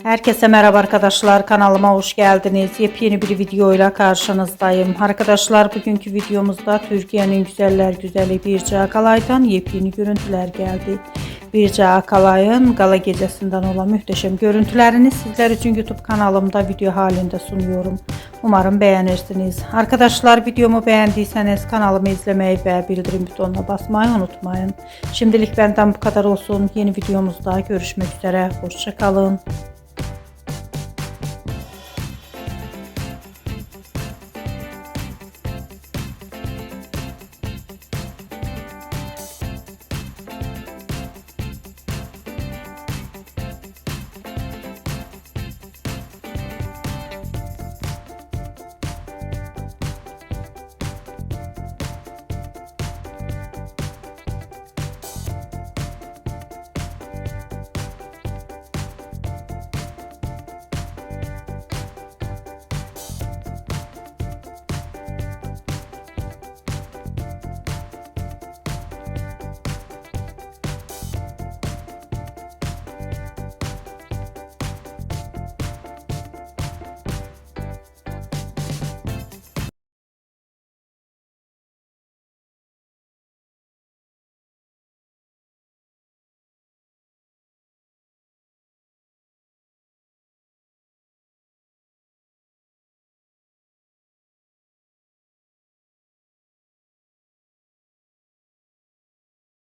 Herkese merhaba arkadaşlar, kanalıma hoş geldiniz. Yepyeni bir videoyla karşınızdayım. Arkadaşlar bugünkü videomuzda Türkiye'nin güzeller güzeli Birce Akalay'dan yepyeni görüntüler geldi. Birce Akalay'ın gala gecesinden olan muhteşem görüntülerini sizler için YouTube kanalımda video halinde sunuyorum. Umarım beğenirsiniz. Arkadaşlar videomu beğendiyseniz kanalımı izlemeyi ve bildirim butonuna basmayı unutmayın. Şimdilik benden bu kadar olsun. Yeni videomuzda görüşmek üzere. Hoşça kalın.